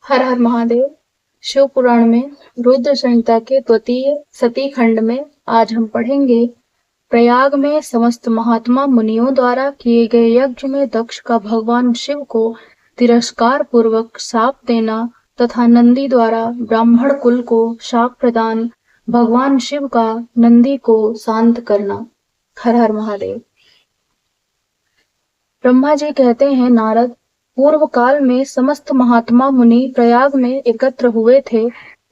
हर हर महादेव। शिव पुराण में रुद्र संहिता के द्वितीय सती खंड में आज हम पढ़ेंगे प्रयाग में समस्त महात्मा मुनियों द्वारा किए गए यज्ञ में दक्ष का भगवान शिव को तिरस्कार पूर्वक शाप देना तथा नंदी द्वारा ब्राह्मण कुल को शाप प्रदान, भगवान शिव का नंदी को शांत करना। हर हर महादेव। ब्रह्मा जी कहते हैं, नारद, पूर्व काल में समस्त महात्मा मुनि प्रयाग में एकत्र हुए थे।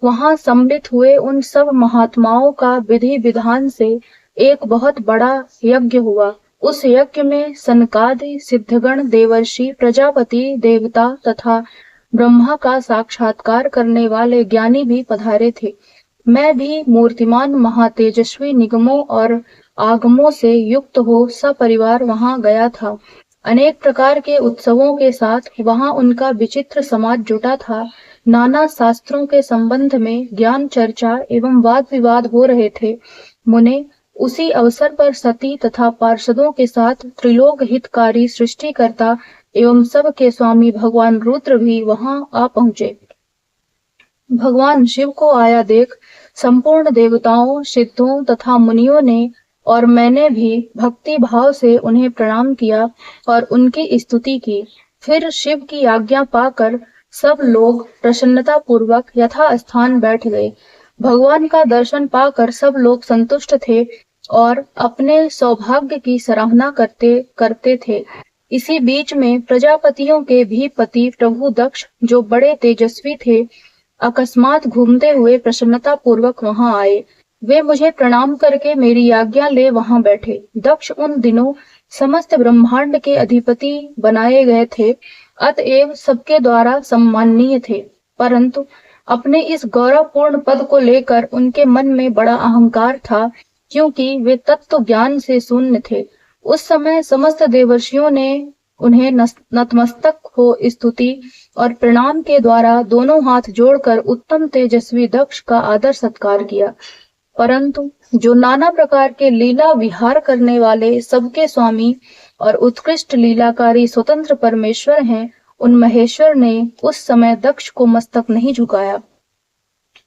वहां सम्मिलित हुए उन सब महात्माओं का विधि विधान से एक बहुत बड़ा यज्ञ हुआ। उस यज्ञ में सनकादि सिद्धगण, देवर्षि, प्रजापति, देवता तथा ब्रह्मा का साक्षात्कार करने वाले ज्ञानी भी पधारे थे। मैं भी मूर्तिमान महातेजस्वी निगमों और आगमों से युक्त हो सपरिवार वहां गया था। अनेक प्रकार के उत्सवों के साथ वहां उनका विचित्र समाज जुटा था। नाना शास्त्रों के संबंध में ज्ञान चर्चा एवं वाद विवाद हो रहे थे। मुने, उसी अवसर पर सती तथा पार्षदों के साथ त्रिलोक हितकारी सृष्टिकर्ता एवं सब के स्वामी भगवान रुद्र भी वहां आ पहुंचे। भगवान शिव को आया देख संपूर्ण देवताओं, सिद्धों तथा मुनियों ने और मैंने भी भक्ति भाव से उन्हें प्रणाम किया और उनकी स्तुति की। फिर शिव की आज्ञा पाकर सब लोग प्रसन्नता पूर्वक यथा स्थान बैठ गए। भगवान का दर्शन पाकर सब लोग संतुष्ट थे और अपने सौभाग्य की सराहना करते थे। इसी बीच में प्रजापतियों के भी पति प्रभु दक्ष, जो बड़े तेजस्वी थे, अकस्मात घूमते हुए प्रसन्नता पूर्वक वहां आए। वे मुझे प्रणाम करके मेरी आज्ञा ले वहां बैठे। दक्ष उन दिनों समस्त ब्रह्मांड के अधिपति बनाए गए थे, अतएव सबके द्वारा सम्माननीय थे। परंतु अपने इस गौरवपूर्ण पद को लेकर उनके मन में बड़ा अहंकार था, क्योंकि वे तत्व ज्ञान से शून्य थे। उस समय समस्त देवर्षियों ने उन्हें नतमस्तक हो स्तुति और प्रणाम के द्वारा दोनों हाथ जोड़कर उत्तम तेजस्वी दक्ष का आदर सत्कार किया। परंतु जो नाना प्रकार के लीला विहार करने वाले सबके स्वामी और उत्कृष्ट लीलाकारी स्वतंत्र परमेश्वर हैं, उन महेश्वर ने उस समय दक्ष को मस्तक नहीं झुकाया।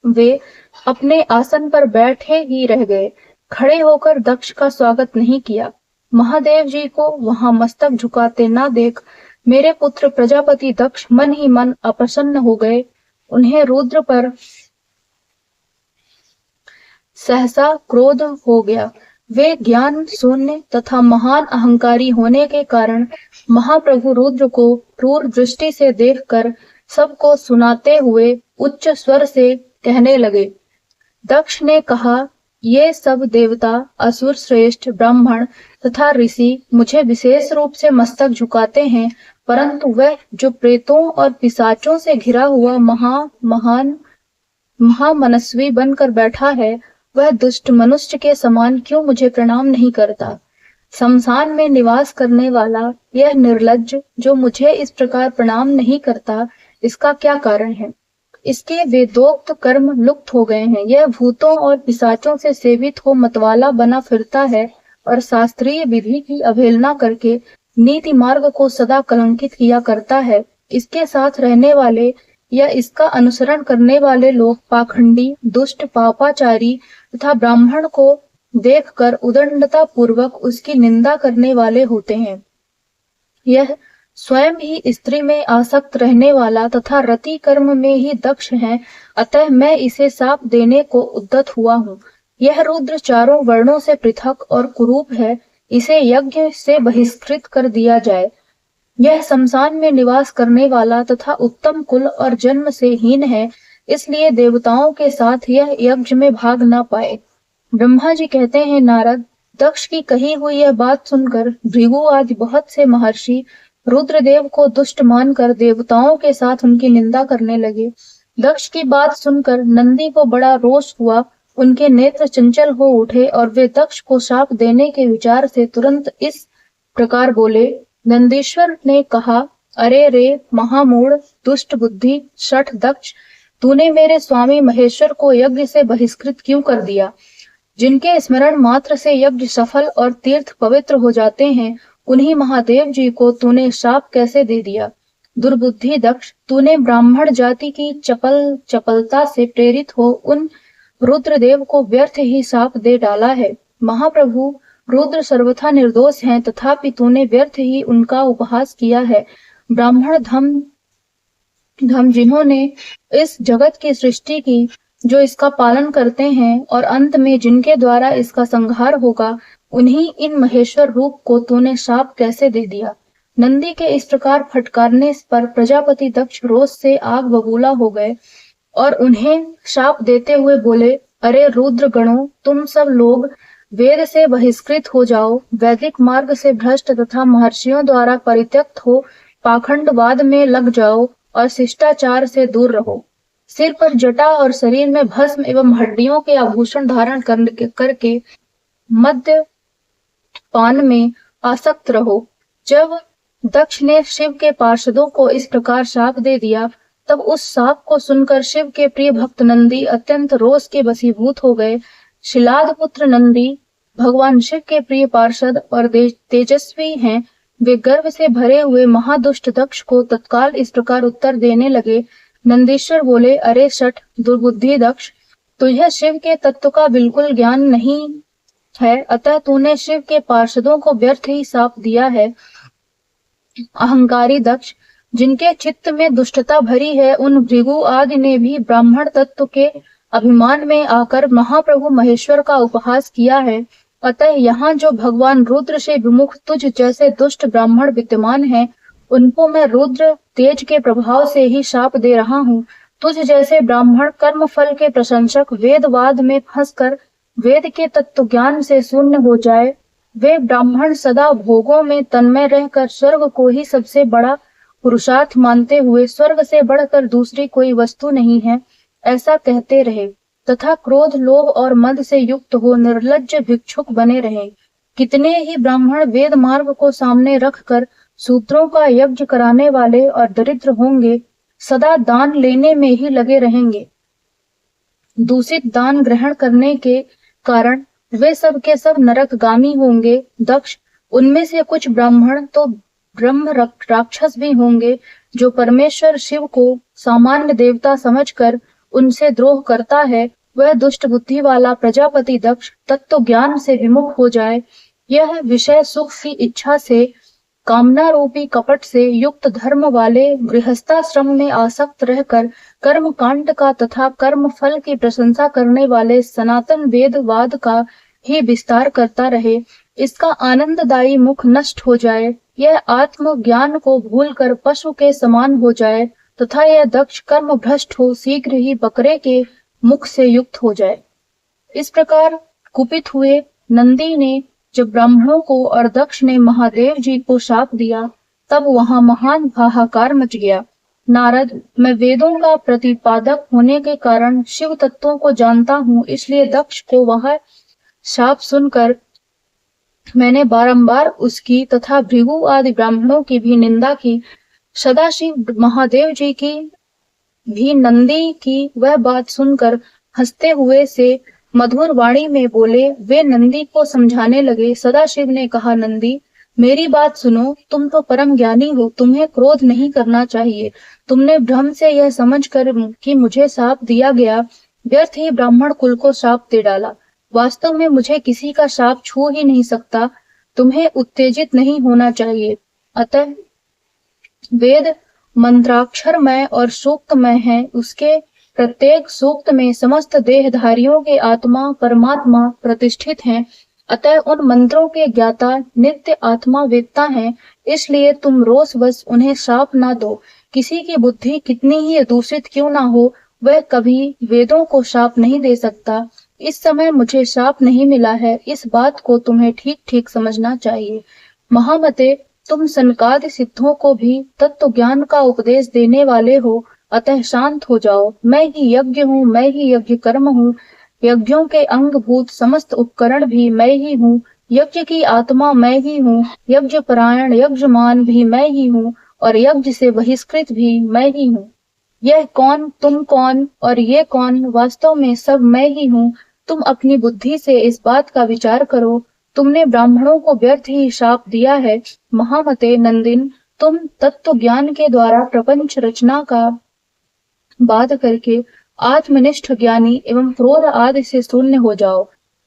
वे अपने आसन पर बैठे ही रह गए, खड़े होकर दक्ष का स्वागत नहीं किया। महादेव जी को वहां मस्तक झुकाते ना देख मेरे पुत्र प्रजापति दक्ष मन ही मन अप्रसन्न हो गए। उन्हें रुद्र पर सहसा क्रोध हो गया। वे ज्ञान शून्य तथा महान अहंकारी होने के कारण महाप्रभु रुद्र को क्रूर दृष्टि से देखकर सबको सुनाते हुए उच्च स्वर से कहने लगे। दक्ष ने कहा, ये सब देवता, असुर श्रेष्ठ, ब्राह्मण तथा ऋषि मुझे विशेष रूप से मस्तक झुकाते हैं, परंतु वह जो प्रेतों और पिशाचों से घिरा हुआ महामनस्वी बनकर बैठा है, वह दुष्ट मनुष्य के समान क्यों मुझे प्रणाम नहीं करता। शमशान में निवास करने वाला यह निर्लज्ज जो मुझे इस प्रकार प्रणाम नहीं करता, इसका क्या कारण है। इसके वेदोक्त कर्म लुप्त हो गए हैं। यह भूतों और पिशाचों से सेवित हो मतवाला बना फिरता है और शास्त्रीय विधि की अवहेलना करके नीति मार्ग को सदा कलंकित किया करता है। इसके साथ रहने वाले या इसका अनुसरण करने वाले लोग पाखंडी, दुष्ट, पापाचारी तथा ब्राह्मण को देखकर उदंडता पूर्वक उसकी निंदा करने वाले होते हैं। यह स्वयं ही स्त्री में आसक्त रहने वाला तथा रति कर्म में ही दक्ष है, अतः मैं इसे शाप देने को उद्यत हुआ हूँ। यह रुद्र चारों वर्णों से पृथक और कुरूप है, इसे यज्ञ से बहिष्कृत कर दिया जाए। यह शमशान में निवास करने वाला तथा उत्तम कुल और जन्म से हीन है, इसलिए देवताओं के साथ यह यज्ञ में भाग न पाए। ब्रह्मा जी कहते हैं, नारद, दक्ष की कही हुई यह बात सुनकर भृगु आदि बहुत से महर्षि रुद्रदेव को दुष्ट मानकर देवताओं के साथ उनकी निंदा करने लगे। दक्ष की बात सुनकर नंदी को बड़ा रोष हुआ। उनके नेत्र चंचल हो उठे और वे दक्ष को शाप देने के विचार से तुरंत इस प्रकार बोले। नंदीश्वर ने कहा, अरे रे महामूढ़, दुष्ट बुद्धि, शठ दक्ष, तूने मेरे स्वामी महेश्वर को यज्ञ से बहिष्कृत क्यों कर दिया। जिनके स्मरण मात्र से यज्ञ सफल और तीर्थ पवित्र हो जाते हैं, उन्हीं महादेव जी को तूने शाप कैसे दे दिया। दुर्बुद्धि दक्ष, तूने ब्राह्मण जाति की चपलता से प्रेरित हो उन रुद्रदेव को व्यर्थ ही शाप दे डाला है। महाप्रभु, रुद्र सर्वथा निर्दोष हैं, तथापि तूने व्यर्थ ही उनका उपहास किया है। ब्राह्मण धम धम जिन्होंने इस जगत की सृष्टि की, जो इसका पालन करते हैं और अंत में जिनके द्वारा इसका संहार होगा, उन्हीं इन महेश्वर रूप को तूने शाप कैसे दे दिया। नंदी के इस प्रकार फटकारने पर प्रजापति दक्ष रोष से आग बबूला हो गए और उन्हें शाप देते हुए बोले, अरे रुद्र गणों, तुम सब लोग वेद से बहिष्कृत हो जाओ, वैदिक मार्ग से भ्रष्ट तथा महर्षियों द्वारा परित्यक्त हो पाखंडवाद में लग जाओ और शिष्टाचार से दूर रहो। सिर पर जटा और शरीर में भस्म एवं हड्डियों के आभूषण धारण करके मद्य पान में आसक्त रहो। जब दक्ष ने शिव के पार्षदों को इस प्रकार शाप दे दिया, तब उस शाप को सुनकर शिव के प्रिय भक्त नंदी अत्यंत रोष के वशीभूत हो गए। शिलाद पुत्र नंदी भगवान शिव के प्रिय पार्षद और तेजस्वी हैं। वे गर्व से भरे हुए महादुष्ट दक्ष को तत्काल इस प्रकार उत्तर देने लगे। नंदीश्वर बोले, अरे शठ दुर्बुद्धि दक्ष, तुझे शिव के तत्व का बिल्कुल ज्ञान नहीं है, अतः तूने शिव के पार्षदों को व्यर्थ ही शाप दिया है। अहंकारी दक्ष, जिनके चित्त में दुष्टता भरी है, उन भृगु आदि ने भी ब्राह्मण तत्व के अभिमान में आकर महाप्रभु महेश्वर का उपहास किया है। अतः यहाँ जो भगवान रुद्र से विमुख तुझ जैसे दुष्ट ब्राह्मण विद्यमान हैं, उनको मैं रुद्र तेज के प्रभाव से ही शाप दे रहा हूँ। तुझ जैसे ब्राह्मण कर्म फल के प्रशंसक वेदवाद में फंसकर वेद के तत्व ज्ञान से शून्य हो जाए। वे ब्राह्मण सदा भोगों में तन्मय रहकर स्वर्ग को ही सबसे बड़ा पुरुषार्थ मानते हुए स्वर्ग से बढ़कर दूसरी कोई वस्तु नहीं है, ऐसा कहते रहे तथा क्रोध, लोभ और मद से युक्त हो निर्लज्ज भिक्षुक बने रहे। कितने ही ब्राह्मण वेद मार्ग को सामने रखकर सूत्रों का यज्ञ कराने वाले और दरिद्र होंगे, सदा दान लेने में ही लगे रहेंगे। दूषित दान ग्रहण करने के कारण वे सब के सब नरकगामी होंगे। दक्ष, उनमें से कुछ ब्राह्मण तो ब्रह्म राक्षस भी होंगे, जो परमेश्वर शिव को सामान्य देवता समझकर उनसे द्रोह करता है। वह दुष्ट बुद्धि वाला प्रजापति दक्ष तत्व ज्ञान से विमुख हो जाए। यह विषय सुख की इच्छा से, कामना रूपी कपट से युक्त धर्म वाले गृहस्थाश्रम में आसक्त रहकर कर्म कांड का तथा कर्म फल की प्रशंसा करने वाले सनातन वेदवाद का ही विस्तार करता रहे। इसका आनंददायी मुख नष्ट हो जाए। यह आत्म ज्ञान को भूलकर पशु के समान हो जाए तथा यह दक्ष कर्म भ्रष्ट हो शीघ्र ही बकरे के मुख से युक्त हो जाए। इस प्रकार कुपित हुए नंदी ने जब ब्राह्मणों को और दक्ष ने महादेव जी को शाप दिया, तब वहां महान हाहाकार मच गया। नारद, मैं वेदों का प्रतिपादक होने के कारण शिव तत्वों को जानता हूँ, इसलिए दक्ष को वह शाप सुनकर मैंने बारंबार उसकी तथा भृगु आदि ब्राह्मणों की भी निंदा की। सदाशिव महादेव जी की भी नंदी की वह बात सुनकर हंसते हुए से मधुर वाणी में बोले। वे नंदी को समझाने लगे। सदाशिव ने कहा, नंदी, मेरी बात सुनो, तुम तो परम ज्ञानी हो, तुम्हें क्रोध नहीं करना चाहिए। तुमने भ्रम से यह समझकर कि मुझे शाप दिया गया, व्यर्थ ही ब्राह्मण कुल को शाप दे डाला। वास्तव में मुझे किसी का शाप छू ही नहीं सकता। तुम्हें उत्तेजित नहीं होना चाहिए। अतः वेद मंत्राक्षरमय और सूक्तमय है। उसके प्रत्येक सूक्त में समस्त देहधारियों के आत्मा परमात्मा प्रतिष्ठित हैं। अतः उन मंत्रों के ज्ञाता नित्य आत्मा वेदता हैं। इसलिए तुम रोषवश उन्हें शाप ना दो। किसी की बुद्धि कितनी ही दूषित क्यों ना हो, वह कभी वेदों को शाप नहीं दे सकता। इस समय मुझे शाप नहीं मिला है, इस बात को तुम्हें ठीक ठीक समझना चाहिए। महामते, तुम सनकादि सिद्धों को भी तत्व ज्ञान का उपदेश देने वाले हो, अतः शांत हो जाओ। मैं ही यज्ञ हूँ, मैं ही यज्ञ कर्म हूँ। यज्ञों के अंगभूत समस्त उपकरण भी मैं ही हूँ। यज्ञ की आत्मा मैं ही हूँ। यज्ञ परायण यज्ञमान भी मैं ही हूँ और यज्ञ से बहिष्कृत भी मैं ही हूँ। यह कौन, तुम कौन और ये कौन, वास्तव में सब मैं ही हूँ। तुम अपनी बुद्धि से इस बात का विचार करो। तुमने ब्राह्मणों को व्यर्थ ही शाप दिया है। महामते नंदिन, तुम तत्व ज्ञान के द्वारा प्रपंच रचना का बाध करके आत्मनिष्ठ ज्ञानी एवं क्रोध आदि से शून्य हो जाओ।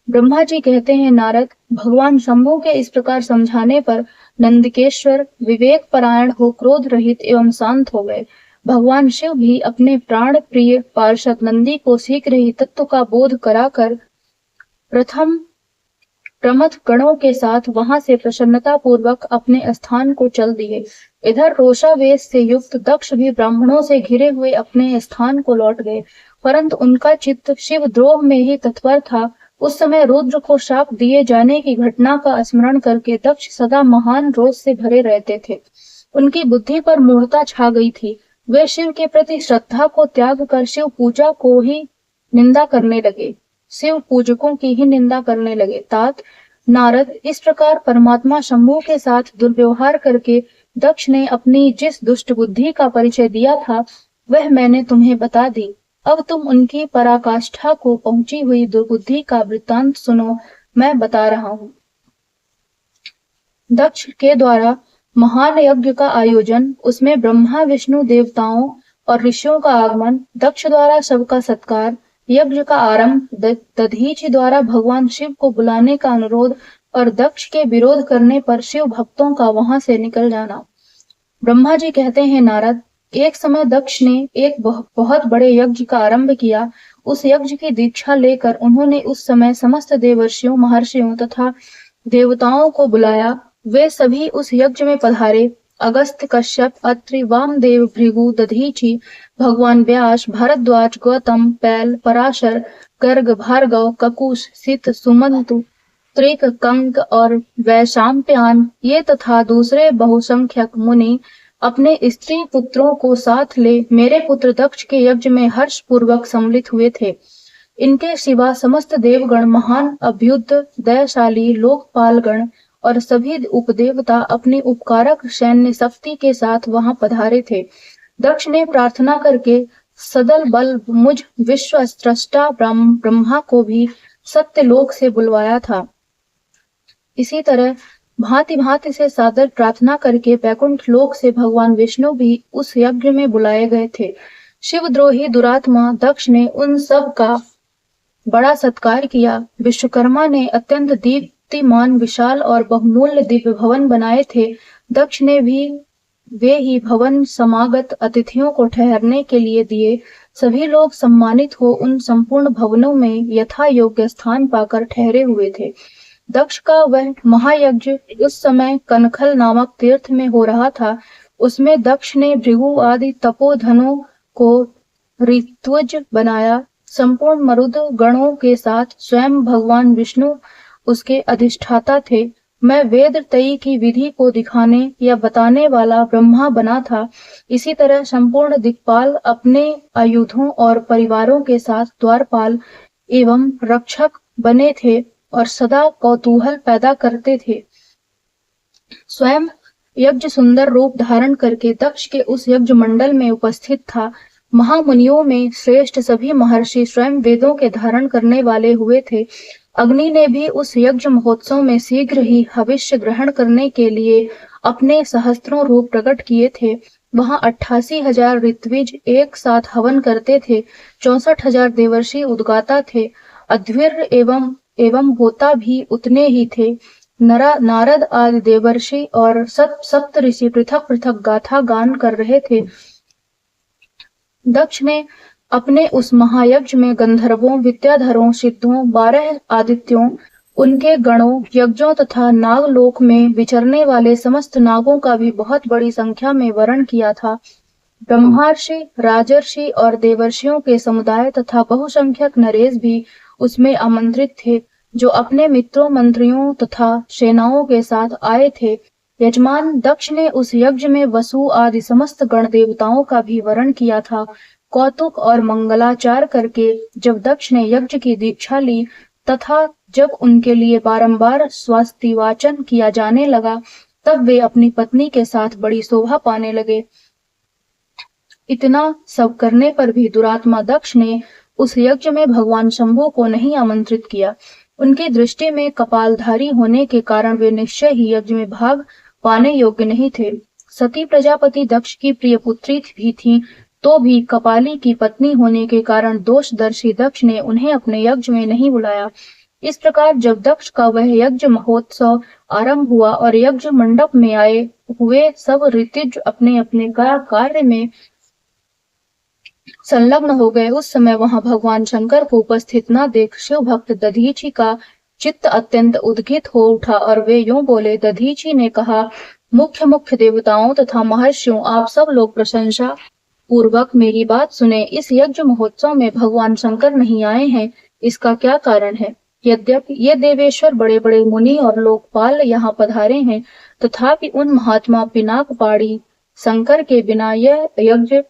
ब्रह्मा जी कहते हैं, नारद, भगवान शंभु के इस प्रकार समझाने पर नंदिकेश्वर विवेक परायण हो क्रोध रहित एवं शांत हो गए। भगवान शिव भी अपने प्राण प्रिय पार्षद नंदी को शीघ्र ही तत्व का बोध कराकर प्रथम प्रमथ गणों के साथ वहां से प्रसन्नता पूर्वक अपने स्थान को चल दिए। इधर रोषावेश से युक्त दक्ष भी ब्राह्मणों से घिरे हुए अपने स्थान को लौट गए, परंतु उनका चित्त शिव द्रोह में ही तत्पर था। उस समय रुद्र को शाप दिए जाने की घटना का स्मरण करके दक्ष सदा महान रोष से भरे रहते थे। उनकी बुद्धि पर मूढ़ता छा गई थी। वे शिव के प्रति श्रद्धा को त्याग कर शिव पूजा को ही निंदा करने लगे, शिव पूजकों की ही निंदा करने लगे। तात नारद, इस प्रकार परमात्मा शंभु के साथ दुर्व्यवहार करके दक्ष ने अपनी जिस दुष्ट बुद्धि का परिचय दिया था वह मैंने तुम्हें बता दी। अब तुम उनकी पराकाष्ठा को पहुंची हुई दुर्बुद्धि का वृत्तांत सुनो, मैं बता रहा हूँ। दक्ष के द्वारा महान यज्ञ का आयोजन, उसमें ब्रह्मा विष्णु देवताओं और ऋषियों का आगमन, दक्ष द्वारा सबका सत्कार, यज्ञ का आरंभ, दधीचि द्वारा भगवान शिव को बुलाने का अनुरोध और दक्ष के विरोध करने पर शिव भक्तों का वहां से निकल जाना। ब्रह्मा जी कहते हैं, नारद, एक समय दक्ष ने एक बहुत बड़े यज्ञ का आरंभ किया। उस यज्ञ की दीक्षा लेकर उन्होंने उस समय समस्त देवर्षियों, महर्षियों तथा देवताओं को बुलाया। वे सभी उस यज्ञ में पधारे। अगस्त, कश्यप, अत्रि, वामदेव, भृगु, दधीचि, भगवान व्यास, भारद्वाज, गौतम, पैल, पराशर, गर्ग, भार्गव, ककुश, सित, सुमंतु, त्रिक, कंक और वैशाम्पायन ये तथा दूसरे बहुसंख्यक मुनि अपने स्त्री पुत्रों को साथ ले मेरे पुत्र दक्ष के यज्ञ में हर्ष पूर्वक सम्मिलित हुए थे। इनके सिवा समस्त देवगण, महान अभ्युदय दयाशाली लोकपालगण और सभी उपदेवता अपनी उपकारक सैन्य शक्ति के साथ वहां पधारे थे। दक्ष ने प्रार्थना करके सदल बल मुझ विश्व स्रष्टा ब्रह्मा को भी सत्यलोक से बुलवाया था। इसी तरह भांति भांति से सादर प्रार्थना करके वैकुंठ लोक से भगवान विष्णु भी उस यज्ञ में बुलाए गए थे। शिवद्रोही दुरात्मा दक्ष ने उन सब का बड़ा सत्कार किया। विश्वकर्मा ने अत्यंत दीप्तिमान विशाल और बहुमूल्य दिव्य भवन बनाए थे। दक्ष ने भी वे ही भवन समागत अतिथियों को ठहरने के लिए दिए। सभी लोग सम्मानित हो उन संपूर्ण भवनों में यथा योग्य स्थान पाकर ठहरे हुए थे। दक्ष का वह महायज्ञ उस समय कनखल नामक तीर्थ में हो रहा था। उसमें दक्ष ने भृगु आदि तपोधनों को ऋत्विज बनाया। संपूर्ण मरुद गणों के साथ स्वयं भगवान विष्णु उसके अधिष्ठाता थे। मैं वेद तयी की विधि को दिखाने या बताने वाला ब्रह्मा बना था। इसी तरह संपूर्ण दिक्पाल अपने आयुधों और परिवारों के साथ द्वारपाल एवं रक्षक बने थे और सदा कौतूहल पैदा करते थे। स्वयं यज्ञ सुंदर रूप धारण करके दक्ष के उस यज्ञ मंडल में उपस्थित था। महामुनियों में श्रेष्ठ सभी महर्षि स्वयं वेदों के धारण करने वाले हुए थे। अग्नि ने भी उस यज्ञ महोत्सव में शीघ्र ही हविष्य ग्रहण करने के लिए अपने सहस्त्रों रूप प्रकट किए थे। वहां 88,000 ऋत्विज एक साथ हवन करते थे। 64,000 देवर्षि उद्गाता थे। अध्वीर एवं होता भी उतने ही थे। नारद आदि देवर्षि और सप्त ऋषि पृथक पृथक गाथा गान कर रहे थे। दक्ष ने अपने उस महायज्ञ में गंधर्वों, विद्याधरों, सिद्धों, 12 आदित्यों, उनके गणों, यज्ञों तथा नागलोक में विचरने वाले समस्त नागों का भी बहुत बड़ी संख्या में वरण किया था। ब्रह्मर्षि, राजर्षि और देवर्षियों के समुदाय तथा बहुसंख्यक नरेश भी उसमें आमंत्रित थे, जो अपने मित्रों, मंत्रियों तथा सेनाओं के साथ आए थे। यजमान दक्ष ने उस यज्ञ में वसु आदि समस्त गण देवताओं का भी वरण किया था। कौतुक और मंगलाचार करके जब दक्ष ने यज्ञ की दीक्षा ली तथा जब उनके लिए बारंबार स्वास्तिवाचन किया जाने लगा, तब वे अपनी पत्नी के साथ बड़ी शोभा पाने लगे। इतना सब करने पर भी दुरात्मा दक्ष ने उस यज्ञ में भगवान शंभु को नहीं आमंत्रित किया। उनकी दृष्टि में कपालधारी होने के कारण वे निश्चय ही यज्ञ में भाग पाने योग्य नहीं थे। सती प्रजापति दक्ष की प्रिय पुत्री भी थी, तो भी कपाली की पत्नी होने के कारण दोषदर्शी दक्ष ने उन्हें अपने यज्ञ में नहीं बुलाया। इस प्रकार जब दक्ष का वह यज्ञ महोत्सव आरंभ हुआ और यज्ञ मंडप में आए हुए सब ऋतिज अपने अपने कार्य में संलग्न हो गए, उस समय वहां भगवान शंकर को उपस्थित न देख शिव भक्त दधीचि का चित्त अत्यंत उद्गित हो उठा और वे यूं बोले। दधीचि ने कहा, मुख्य मुख्य देवताओं तथा महर्षियों, आप सब लोग प्रशंसा पूर्वक मेरी बात सुने। इस यज्ञ महोत्सव में भगवान शंकर नहीं आए हैं, इसका क्या कारण है? यद्यपि ये देवेश्वर बड़े बड़े मुनि और लोकपाल यहाँ पधारे हैं, तथापि उन महात्मा पिनाक पाड़ी शंकर के बिना यह यज्ञ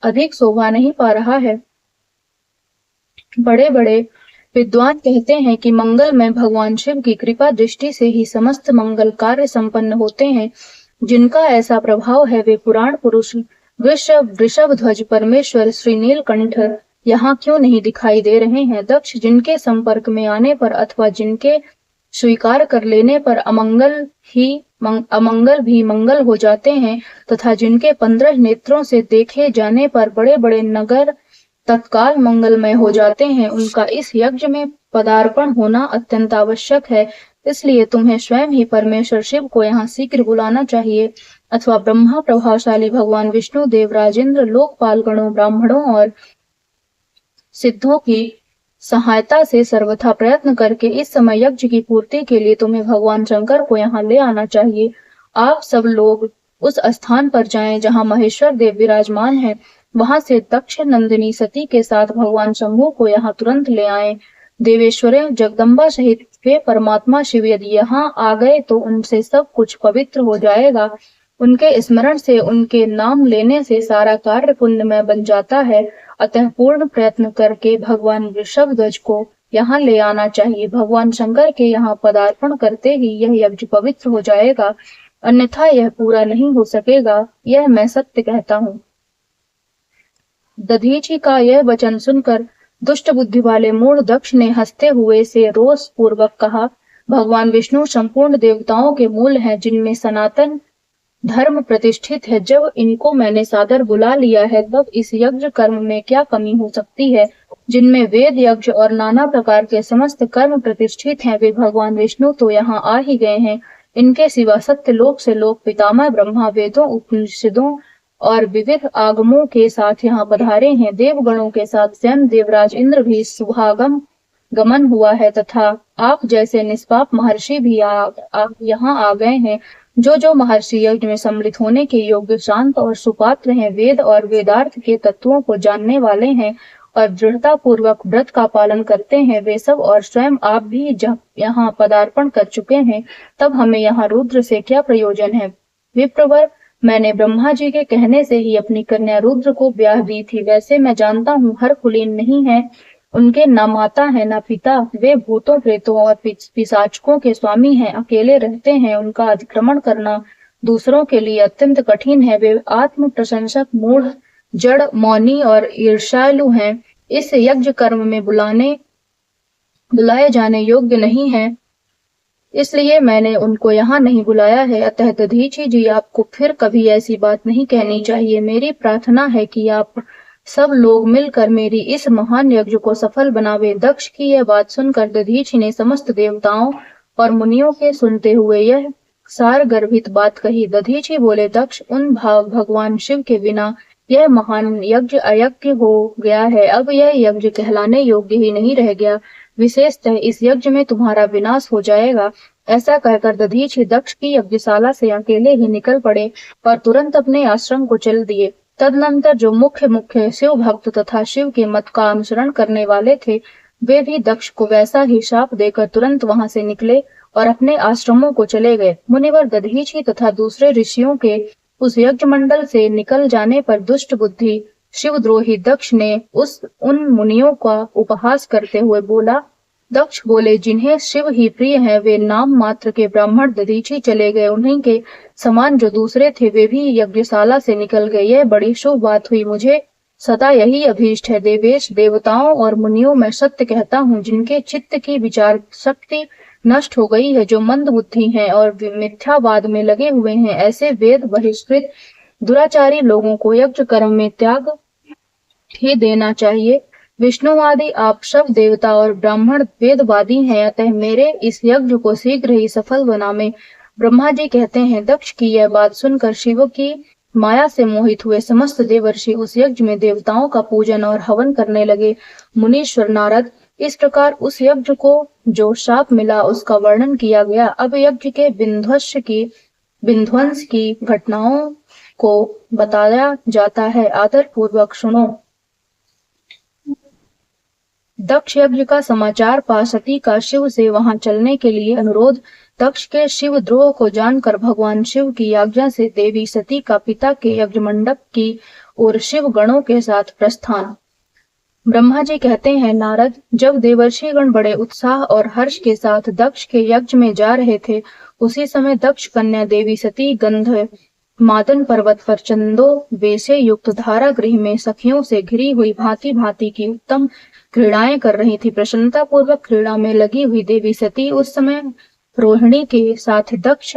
अधिक शोभा नहीं पा रहा है। बड़े बड़े विद्वान कहते हैं कि मंगल में भगवान शिव की कृपा दृष्टि से ही समस्त मंगल कार्य संपन्न होते हैं। जिनका ऐसा प्रभाव है वे पुराण पुरुष वृषभ ध्वज परमेश्वर श्री नीलकंठ यहाँ क्यों नहीं दिखाई दे रहे हैं? दक्ष जिनके संपर्क में आने पर अथवा जिनके स्वीकार कर लेने पर अमंगल भी मंगल हो जाते हैं, तथा जिनके 15 नेत्रों से देखे जाने पर बड़े बड़े नगर तत्काल मंगलमय हो जाते हैं, उनका इस यज्ञ में पदार्पण होना अत्यंत आवश्यक है। इसलिए तुम्हें स्वयं ही परमेश्वर शिव को यहाँ शीघ्र बुलाना चाहिए, अथवा ब्रह्मा प्रभावशाली भगवान विष्णु देव राजेंद्र लोकपाल गणों ब्राह्मणों और सिद्धों की सहायता से सर्वथा प्रयत्न करके इस समय यज्ञ की पूर्ति के लिए तुम्हें भगवान शंकर को यहाँ ले आना चाहिए। आप सब लोग उस स्थान पर जाएं जहाँ महेश्वर देव विराजमान है, वहां से दक्ष नंदिनी सती के साथ भगवान शंभु को यहाँ तुरंत ले आए। देवेश्वरे जगदम्बा सहित वे परमात्मा शिव यदि यहाँ आ गए तो उनसे सब कुछ पवित्र हो जाएगा। उनके स्मरण से, उनके नाम लेने से सारा कार्य पुण्यमय बन जाता है। अतः पूर्ण प्रयत्न करके भगवान वृषभ ध्वज को यहाँ ले आना चाहिए। भगवान शंकर के यहाँ पदार्पण करते ही यह यज्ञ पवित्र हो जाएगा, अन्यथा यह पूरा नहीं हो सकेगा। यह मैं सत्य कहता हूँ। दधीचि का यह वचन सुनकर दुष्ट बुद्धि वाले मूढ़ दक्ष ने हंसते हुए से रोष पूर्वक कहा, भगवान विष्णु संपूर्ण देवताओं के मूल हैं, जिनमें सनातन धर्म प्रतिष्ठित है। जब इनको मैंने सादर बुला लिया है, तब इस यज्ञ कर्म में क्या कमी हो सकती है? जिनमें वेद यज्ञ और नाना प्रकार के समस्त कर्म प्रतिष्ठित हैं, वे भगवान विष्णु तो यहाँ आ ही गए हैं। इनके सिवा सत्य लोक से लोक पितामह ब्रह्मा वेदों उपनिषदों और विविध आगमों के साथ यहाँ पधारे हैं। देवगणों के साथ स्वयं देवराज इंद्र भी शुभागम गमन हुआ है, तथा आप जैसे निष्पाप महर्षि भी यहाँ आ गए हैं। जो महर्षि यज्ञ में सम्मिलित होने के योग्य, शांत और सुपात्र हैं, वेद और वेदार्थ के तत्वों को जानने वाले हैं और दृढ़ता पूर्वक व्रत का पालन करते हैं, वे सब और स्वयं आप भी जब यहाँ पदार्पण कर चुके हैं, तब हमें यहाँ रुद्र से क्या प्रयोजन है? विप्रवर, मैंने ब्रह्मा जी के कहने से ही अपनी कन्या रुद्र को ब्याह दी थी। वैसे मैं जानता हूँ हर कुलीन नहीं है, उनके न माता है न पिता, वे भूतों प्रेतों और पिशाचकों के स्वामी हैं, अकेले रहते हैं। उनका अतिक्रमण करना दूसरों के लिए अत्यंत कठिन है। वे आत्म प्रशंसक, मूढ़, जड़, मौनी और ईर्ष्यालु हैं। इस यज्ञ कर्म में बुलाए जाने योग्य नहीं है, इसलिए मैंने उनको यहाँ नहीं बुलाया है। अतः दधीचि जी, आपको फिर कभी ऐसी बात नहीं कहनी चाहिए। मेरी प्रार्थना है कि आप सब लोग मिलकर मेरी इस महान यज्ञ को सफल बनावे। दक्ष की यह बात सुनकर दधीचि ने समस्त देवताओं और मुनियों के सुनते हुए यह सार गर्भित बात कही। दधीचि बोले, दक्ष, उन भगवान शिव के बिना यह महान यज्ञ अयज्ञ हो गया है। अब यह यज्ञ कहलाने योग्य ही नहीं रह गया। विशेषतः इस यज्ञ में तुम्हारा विनाश हो जाएगा। ऐसा कहकर दधीचि दक्ष की यज्ञशाला से अकेले ही निकल पड़े और तुरंत अपने आश्रम को चल दिए। तदनंतर जो मुख्य शिव भक्त तथा शिव के मत का अनुसरण करने वाले थे, वे भी दक्ष को वैसा ही शाप देकर तुरंत वहां से निकले और अपने आश्रमों को चले गए। मुनिवर दधीचि तथा दूसरे ऋषियों के उस यज्ञ मंडल से निकल जाने पर दुष्ट बुद्धि शिवद्रोही दक्ष ने उन मुनियों का उपहास करते हुए बोला। दक्ष बोले, जिन्हें शिव ही प्रिय है, वे नाम मात्र के ब्राह्मण दधीचि चले गए। उन्हीं के समान जो दूसरे थे, वे भी यज्ञशाला से निकल गए। यह बड़ी शुभ बात हुई। मुझे सदा यही अभीष्ट है। देवेश, देवताओं और मुनियों, मैं सत्य कहता हूँ, जिनके चित्त की विचार शक्ति नष्ट हो गई है। जो मंद बुद्धि हैं और मिथ्यावाद में लगे हुए हैं, ऐसे वेद बहिष्कृत दुराचारी लोगों को यज्ञ कर्म में त्याग ही देना चाहिए। विष्णुवादी आप सब देवता और ब्राह्मण वेदवादी हैं, अतः मेरे इस यज्ञ को शीघ्र ही सफल बनावे। ब्रह्मा जी कहते हैं, दक्ष की यह बात सुनकर शिव की माया से मोहित हुए समस्त देवर्षि उस यज्ञ में देवताओं का पूजन और हवन करने लगे। मुनीश्वर नारद, इस प्रकार उस यज्ञ को जो शाप मिला उसका वर्णन किया गया। अब यज्ञ के विध्वंस की घटनाओं को बताया जाता है, आदर पूर्वक सुनो। दक्ष यज्ञ का समाचार पा सती का शिव से वहां चलने के लिए अनुरोध। दक्ष के शिव द्रोह को जानकर भगवान शिव की आज्ञा से देवी सती का पिता के यज्ञ मंडप की ओर शिव गणों के साथ प्रस्थान। ब्रह्मा जी कहते हैं, नारद, जब देवर्षि गण बड़े उत्साह और हर्ष के साथ दक्ष के यज्ञ में जा रहे थे, उसी समय दक्ष कन्या देवी सती गंध मादन पर्वत पर चंदो वेशे युक्त धारा गृह में सखियों से घिरी हुई भांति भांति की उत्तम क्रीड़ाएं कर रही थी। प्रसन्नता पूर्वक क्रीड़ा में लगी हुई देवी सती उस समय रोहिणी के साथ दक्ष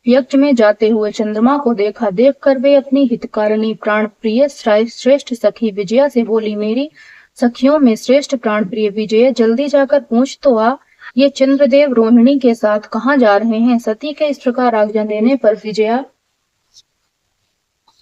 यज्ञ में जाते हुए चंद्रमा को देखा। देखकर वे अपनी हितकारिणी प्राण प्रिय श्रेष्ठ सखी विजया से बोली, मेरी सखियों में श्रेष्ठ प्राण प्रिय विजय, जल्दी जाकर पूछ तो आ, ये चंद्रदेव रोहिणी के साथ कहाँ जा रहे हैं। सती के इस प्रकार आज्ञा देने पर विजया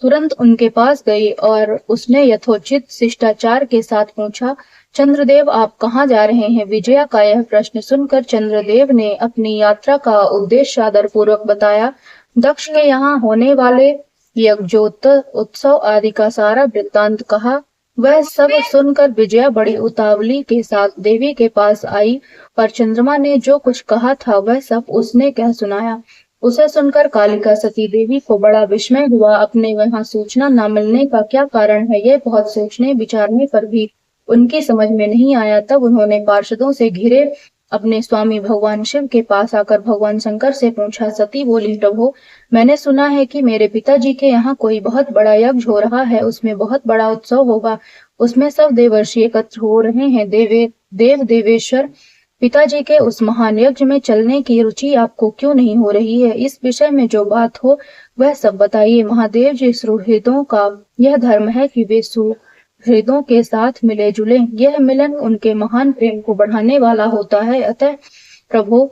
तुरंत उनके पास गई और उसने यथोचित शिष्टाचार के साथ पूछा, चंद्रदेव आप कहाँ जा रहे हैं। विजया का यह प्रश्न सुनकर चंद्रदेव ने अपनी यात्रा का उद्देश्य आदर पूर्वक बताया। दक्ष के यहाँ होने वाले यज्ञोत्सव आदि का सारा वृत्तांत कहा। वह सब सुनकर विजया बड़ी उतावली के साथ देवी के पास आई, पर चंद्रमा ने जो कुछ कहा था वह सब उसने कह सुनाया। उसे सुनकर कालिका सती देवी को बड़ा विस्मय हुआ। अपने वहां सूचना न मिलने का क्या कारण है, यह बहुत सोचने विचारने पर भी उनकी समझ में नहीं आया। तब उन्होंने पार्षदों से घिरे अपने स्वामी भगवान शिव के पास आकर भगवान शंकर से पूछा। सती बोली, प्रभु, मैंने सुना है कि मेरे पिताजी के यहाँ कोई बहुत बड़ा यज्ञ हो रहा है, उसमें बहुत बड़ा उत्सव होगा, उसमें सब देवर्षि एकत्र हो रहे हैं। देवेश्वर पिताजी के उस महान यज्ञ में चलने की रुचि आपको क्यों नहीं हो रही है। इस विषय में जो बात हो वह सब बताइए। महादेव जी सुहृदों का यह धर्म है कि वे सुहृदों के साथ मिले जुले, यह मिलन उनके महान प्रेम को बढ़ाने वाला होता है। अतः प्रभु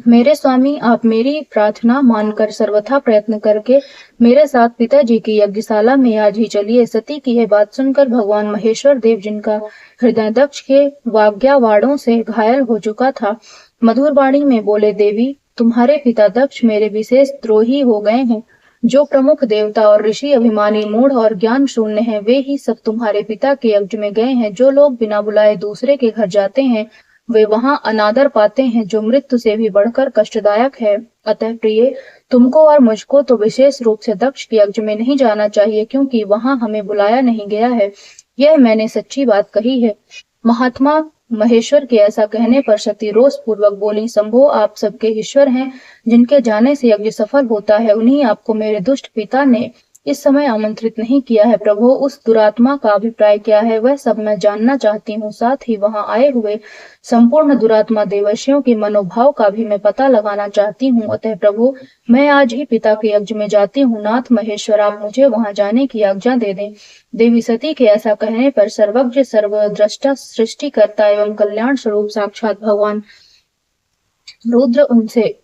मेरे स्वामी, आप मेरी प्रार्थना मानकर सर्वथा प्रयत्न करके मेरे साथ पिताजी की यज्ञशाला में आज ही चलिए। सती की यह बात सुनकर भगवान महेश्वर देव, जिनका हृदय दक्ष के वाग्यावाड़ों से घायल हो चुका था, मधुर वाणी में बोले, देवी, तुम्हारे पिता दक्ष मेरे विशेष द्रोही हो गए हैं। जो प्रमुख देवता और ऋषि अभिमानी, मूढ़ और ज्ञान शून्य हैं, वे ही सब तुम्हारे पिता के यज्ञ में गए हैं। जो लोग बिना बुलाए दूसरे के घर जाते हैं, वे वहां अनादर पाते हैं, जो मृत्यु से भी बढ़कर कष्टदायक है। अतः प्रिय, तुमको और मुझको तो विशेष रूप से दक्ष के यज्ञ में नहीं जाना चाहिए, क्योंकि वहां हमें बुलाया नहीं गया है। यह मैंने सच्ची बात कही है। महात्मा महेश्वर के ऐसा कहने पर सती रोष पूर्वक बोली, शंभो, आप सबके ईश्वर हैं, जिनके जाने से यज्ञ सफल होता है, उन्हीं आपको मेरे दुष्ट पिता ने इस समय आमंत्रित नहीं किया है। प्रभु, उस दुरात्मा का अभिप्राय क्या है, वह सब मैं जानना चाहती हूँ। साथ ही वहां आए हुए संपूर्ण दुरात्मा देवर्षियों के मनोभाव का भी मैं पता लगाना चाहती हूँ। अतः प्रभु, मैं आज ही पिता के यज्ञ में जाती हूँ। नाथ महेश्वर, आप मुझे वहां जाने की आज्ञा दे दें। देवी सती के ऐसा कहने पर सर्वज्ञ, सर्वद्रष्टा, सृष्टिकर्ता एवं कल्याण स्वरूप साक्षात भगवान रुद्र उनसे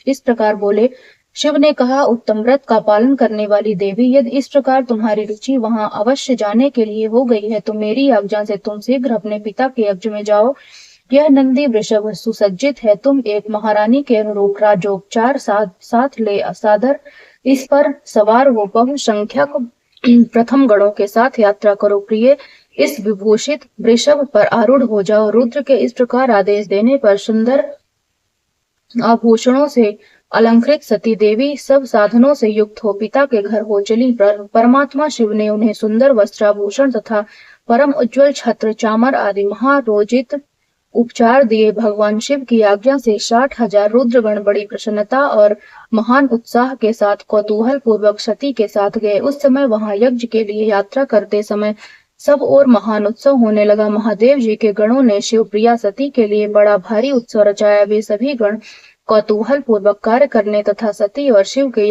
इस प्रकार बोले। शिव ने कहा, उत्तम व्रत का पालन करने वाली देवी, यदि इस प्रकार तुम्हारी रुचि वहां अवश्य जाने के लिए हो गई है, तो मेरी आज्ञा से तुम शीघ्र अपने पिता के यज्ञ में जाओ। यह नंदी वृषभ सुसज्जित है, तुम एक महारानी के अनुरूप राजोपचार साथ ले सादर इस पर सवार हो बहुसंख्यक प्रथम गणों के साथ यात्रा करो। प्रिय, इस विभूषित वृषभ पर आरूढ़ हो जाओ। रुद्र के इस प्रकार आदेश देने पर सुंदर आभूषणों से अलंकृत सती देवी सब साधनों से युक्त हो पिता के घर हो चली। परमात्मा शिव ने उन्हें सुंदर वस्त्राभूषण तथा परम उज्ज्वल छत्र, चामर आदि महारोजित उपचार दिए। भगवान शिव की आज्ञा से 60,000 रुद्रगण बड़ी प्रसन्नता और महान उत्साह के साथ कौतूहल पूर्वक सती के साथ गए। उस समय वहां यज्ञ के लिए यात्रा करते समय सब और महान उत्सव होने लगा। महादेव जी के गणों ने शिवप्रिया सती के लिए बड़ा भारी उत्सव रचाया। वे सभी गण कौतूहल पूर्वक कार्य करने तथा सती और शिव के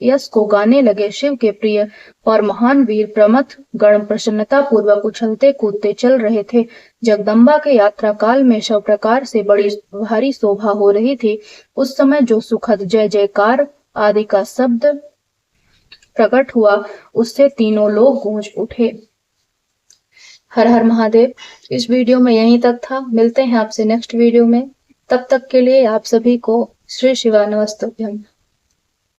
यश को गाने लगे। शिव के प्रिय और महान वीर प्रमथ गण प्रसन्नता पूर्वक उछलते कूदते चल रहे थे। जगदम्बा के यात्रा काल में शव प्रकार से बड़ी भारी शोभा हो रही थी। उस समय जो सुखद जय जयकार आदि का शब्द प्रकट हुआ, उससे तीनों लोग गूंज उठे। हर हर महादेव। इस वीडियो में यहीं तक था। मिलते हैं आपसे नेक्स्ट वीडियो में। तब तक के लिए आप सभी को श्री शिवानमस्तुभ्यम।